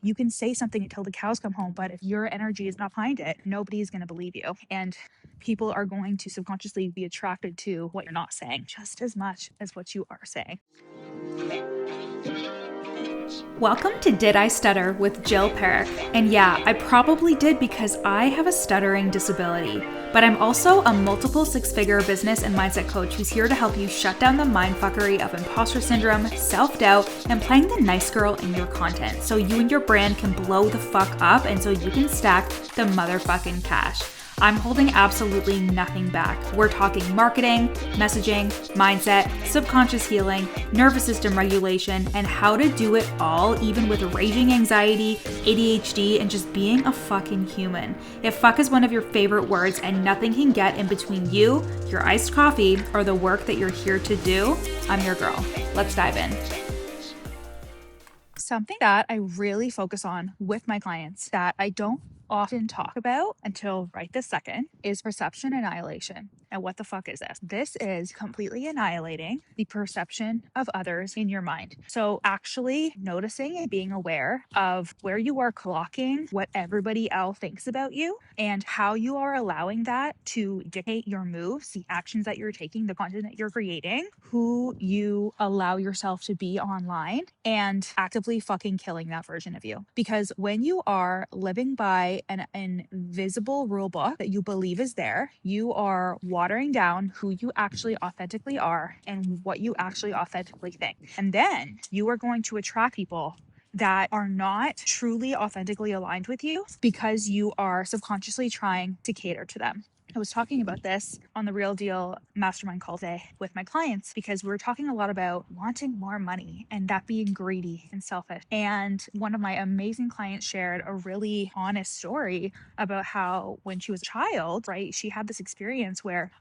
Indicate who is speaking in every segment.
Speaker 1: You can say something until the cows come home, but if your energy is not behind it, nobody's going to believe you. And people are going to subconsciously be attracted to what you're not saying just as much as what you are saying.
Speaker 2: Welcome to Did I Stutter with Jill Perick. And yeah, I probably did because I have a stuttering disability. But I'm also a multiple six-figure business and mindset coach who's here to help you shut down the mindfuckery of imposter syndrome, self-doubt, and playing the nice girl in your content so you and your brand can blow the fuck up and so you can stack the motherfucking cash. I'm holding absolutely nothing back. We're talking marketing, messaging, mindset, subconscious healing, nervous system regulation, and how to do it all even with raging anxiety, ADHD, and just being a fucking human. If fuck is one of your favorite words and nothing can get in between you, your iced coffee, or the work that you're here to do, I'm your girl. Let's dive in.
Speaker 1: Something that I really focus on with my clients that I don't often talk about until right this second is perception annihilation. And what the fuck is this? This is completely annihilating the perception of others in your mind. So actually noticing and being aware of where you are clocking what everybody else thinks about you and how you are allowing that to dictate your moves, the actions that you're taking, the content that you're creating, who you allow yourself to be online, and actively fucking killing that version of you. Because when you are living by an invisible rule book that you believe is there, you are watering down who you actually authentically are and what you actually authentically think. And then you are going to attract people that are not truly authentically aligned with you because you are subconsciously trying to cater to them. I was talking about this on the Real Deal Mastermind call today with my clients because we were talking a lot about wanting more money and that being greedy and selfish. And one of my amazing clients shared a really honest story about how when she was a child, right, she had this experience where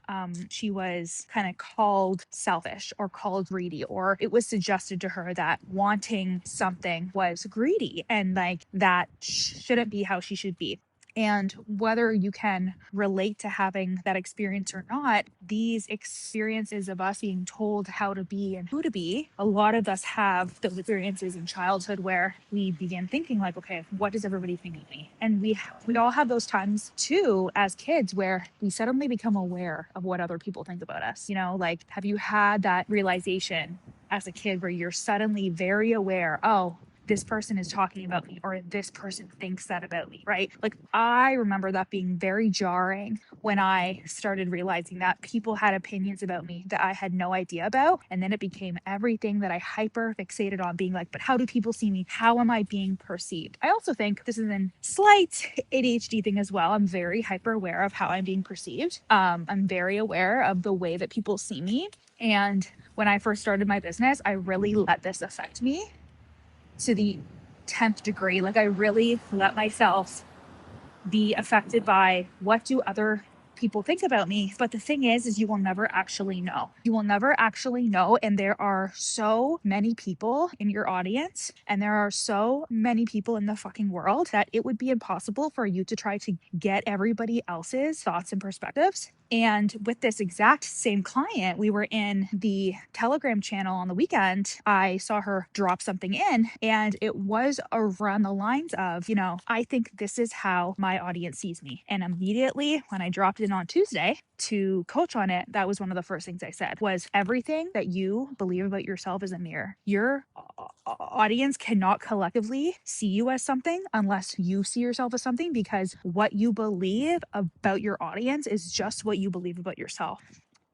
Speaker 1: she was kind of called selfish or called greedy, or it was suggested to her that wanting something was greedy and like that shouldn't be how she should be. And whether you can relate to having that experience or not, these experiences of us being told how to be and who to be, a lot of us have those experiences in childhood where we begin thinking like, okay, what does everybody think of me? And we all have those times too as kids where we suddenly become aware of what other people think about us. You know, like, have you had that realization as a kid where you're suddenly very aware, oh, this person is talking about me or this person thinks that about me, right? Like I remember that being very jarring when I started realizing that people had opinions about me that I had no idea about. And then it became everything that I hyper fixated on being like, but how do people see me? How am I being perceived? I also think this is a slight ADHD thing as well. I'm very hyper aware of how I'm being perceived. I'm very aware of the way that people see me. And when I first started my business, I really let this affect me to the 10th degree. Like I really let myself be affected by what do other people think about me. But the thing is you will never actually know. You will never actually know. And there are so many people in your audience and there are so many people in the fucking world that it would be impossible for you to try to get everybody else's thoughts and perspectives. And with this exact same client, we were in the Telegram channel on the weekend. I saw her drop something in and it was around the lines of, you know, I think this is how my audience sees me. And immediately when I dropped in on Tuesday to coach on it, that was one of the first things I said was everything that you believe about yourself is a mirror. Your audience cannot collectively see you as something unless you see yourself as something, because what you believe about your audience is just what you believe about yourself.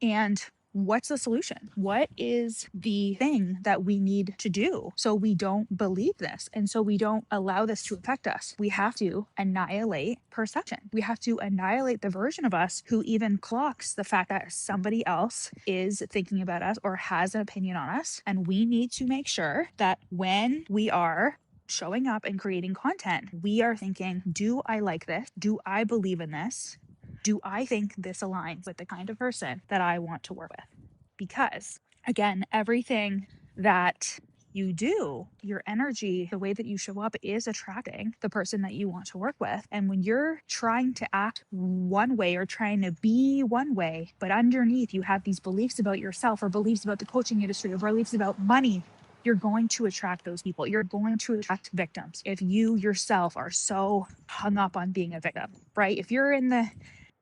Speaker 1: And what's the solution? What is the thing that we need to do so we don't believe this and so we don't allow this to affect us? We have to annihilate perception. We have to annihilate the version of us who even clocks the fact that somebody else is thinking about us or has an opinion on us. And we need to make sure that when we are showing up and creating content, we are thinking, do I like this? Do I believe in this? Do I think this aligns with the kind of person that I want to work with? Because again, everything that you do, your energy, the way that you show up is attracting the person that you want to work with. And when you're trying to act one way or trying to be one way, but underneath you have these beliefs about yourself or beliefs about the coaching industry or beliefs about money, you're going to attract those people. You're going to attract victims if you yourself are so hung up on being a victim, right? If you're in the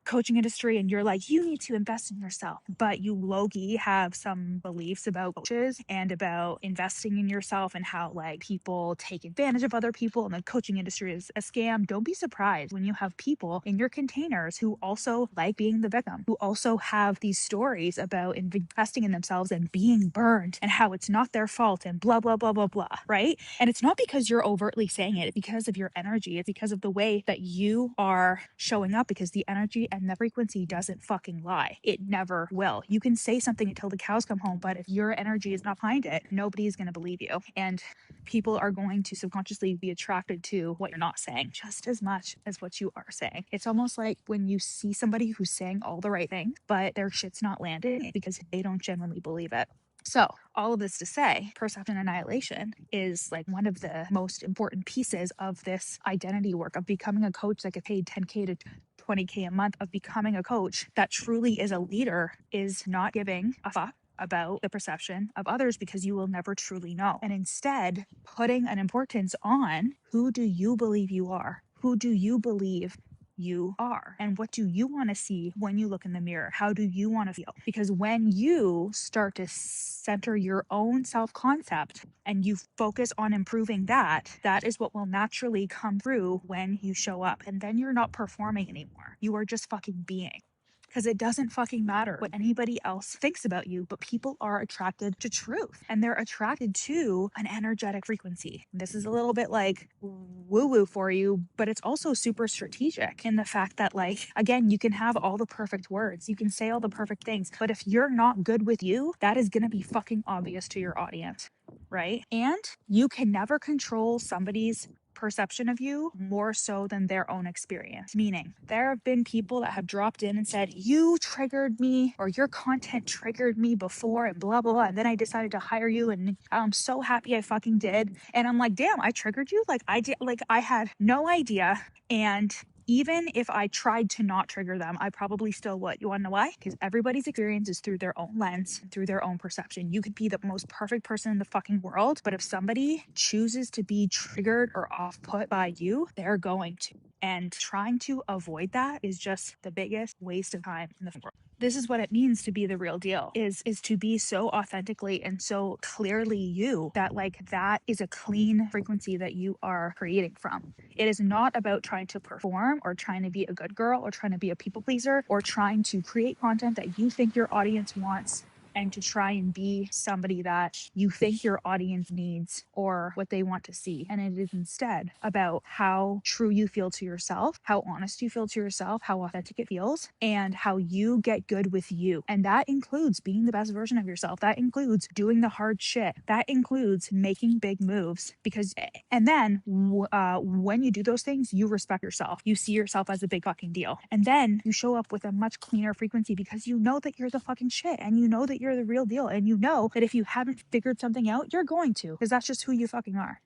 Speaker 1: coaching industry and you're like, you need to invest in yourself, but you low-key have some beliefs about coaches and about investing in yourself and how like people take advantage of other people and the coaching industry is a scam, don't be surprised when you have people in your containers who also like being the victim, who also have these stories about investing in themselves and being burned and how it's not their fault and blah blah blah blah blah, right? And it's not because you're overtly saying it, it's because of your energy. It's because of the way that you are showing up, because the energy and the frequency doesn't fucking lie. It never will. You can say something until the cows come home, but if your energy is not behind it, nobody's going to believe you. And people are going to subconsciously be attracted to what you're not saying just as much as what you are saying. It's almost like when you see somebody who's saying all the right things, but their shit's not landing because they don't genuinely believe it. So all of this to say, perception annihilation is like one of the most important pieces of this identity work of becoming a coach that gets paid 10K to 20K a month, of becoming a coach that truly is a leader, is not giving a fuck about the perception of others, because you will never truly know. And instead putting an importance on, who do you believe you are? Who do you believe you are? And what do you want to see when you look in the mirror? How do you want to feel? Because when you start to center your own self-concept and you focus on improving that, that is what will naturally come through when you show up. And then you're not performing anymore. You are just fucking being. Because it doesn't fucking matter what anybody else thinks about you, but people are attracted to truth and they're attracted to an energetic frequency. This is a little bit like woo-woo for you, but it's also super strategic in the fact that, like, again, you can have all the perfect words, you can say all the perfect things, but if you're not good with you, that is going to be fucking obvious to your audience, right? And you can never control somebody's perception of you more so than their own experience. Meaning, there have been people that have dropped in and said, you triggered me, or your content triggered me before, and blah, blah, blah. And then I decided to hire you, and I'm so happy I fucking did. And I'm like, damn, I triggered you? Like I did, like I had no idea. And even if I tried to not trigger them, I probably still would. You want to know why? Because everybody's experience is through their own lens, through their own perception. You could be the most perfect person in the fucking world, but if somebody chooses to be triggered or off put by you, they're going to. And trying to avoid that is just the biggest waste of time in the world. This is what it means to be the real deal, is to be so authentically and so clearly you, that like that is a clean frequency that you are creating from. It is not about trying to perform or trying to be a good girl or trying to be a people pleaser or trying to create content that you think your audience wants and to try and be somebody that you think your audience needs or what they want to see. And it is instead about how true you feel to yourself, how honest you feel to yourself, how authentic it feels, and how you get good with you. And that includes being the best version of yourself. That includes doing the hard shit. That includes making big moves, because, and then when you do those things, you respect yourself. You see yourself as a big fucking deal. And then you show up with a much cleaner frequency because you know that you're the fucking shit, and you know that you're the real deal, and you know that if you haven't figured something out, you're going to, because that's just who you fucking are.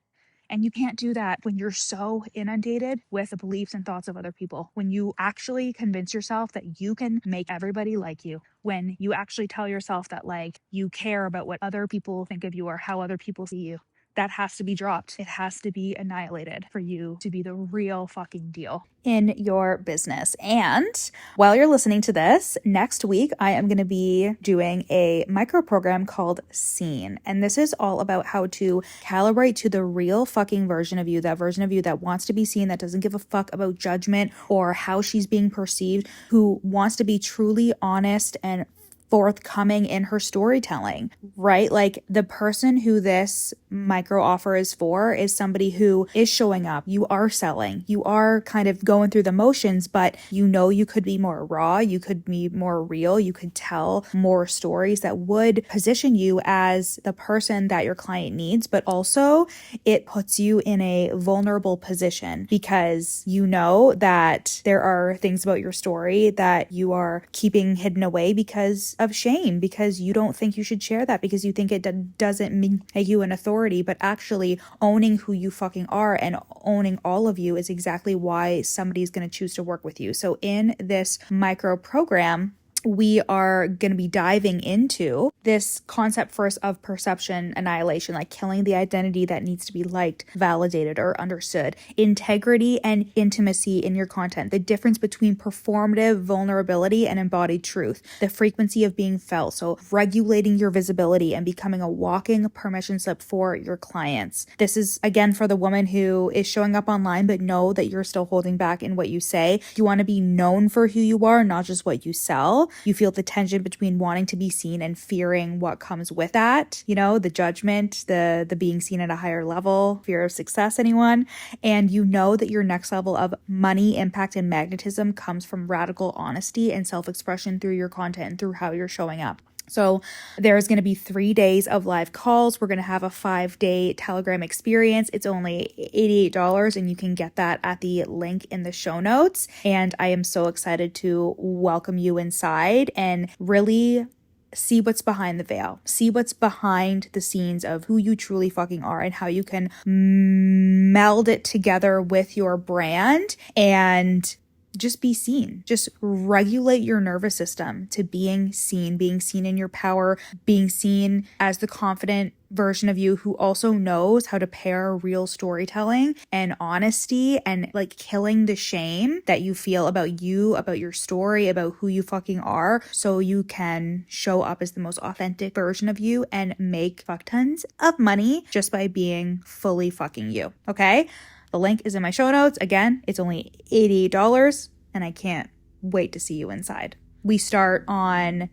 Speaker 1: And you can't do that when you're so inundated with the beliefs and thoughts of other people. When you actually convince yourself that you can make everybody like you, when you actually tell yourself that like you care about what other people think of you or how other people see you, that has to be dropped. It has to be annihilated for you to be the real fucking deal in your business. And while you're listening to this, next week I am going to be doing a micro program called Seen. And this is all about how to calibrate to the real fucking version of you, that version of you that wants to be seen, that doesn't give a fuck about judgment or how she's being perceived, who wants to be truly honest and forthcoming in her storytelling, right? Like the person who this micro offer is for is somebody who is showing up. You are selling. You are kind of going through the motions, but you know you could be more raw. You could be more real. You could tell more stories that would position you as the person that your client needs, but also it puts you in a vulnerable position because you know that there are things about your story that you are keeping hidden away because of shame, because you don't think you should share that, because you think it doesn't make you an authority. But actually owning who you fucking are and owning all of you is exactly why somebody's going to choose to work with you. So in this micro program, we are going to be diving into this concept first of perception annihilation, like killing the identity that needs to be liked, validated, or understood, integrity and intimacy in your content, the difference between performative vulnerability and embodied truth, the frequency of being felt, so regulating your visibility and becoming a walking permission slip for your clients. This is, again, for the woman who is showing up online but know that you're still holding back in what you say. You want to be known for who you are, not just what you sell. You feel the tension between wanting to be seen and fearing what comes with that, the judgment, the being seen at a higher level, fear of success, anyone. And you know that your next level of money, impact, and magnetism comes from radical honesty and self-expression through your content and through how you're showing up. So there's going to be 3 days of live calls. We're going to have a 5-day Telegram experience. It's only $88 and you can get that at the link in the show notes. And I am so excited to welcome you inside and really see what's behind the veil. See what's behind the scenes of who you truly fucking are and how you can meld it together with your brand and just be seen. Just regulate your nervous system to being seen in your power, being seen as the confident version of you who also knows how to pair real storytelling and honesty and like killing the shame that you feel about you, about your story, about who you fucking are, so you can show up as the most authentic version of you and make fuck tons of money just by being fully fucking you. Okay? The link is in my show notes. Again, it's only $88 and I can't wait to see you inside. We start on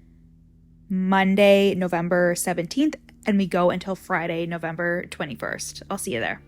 Speaker 1: Monday, November 17th, and we go until Friday, November 21st. I'll see you there.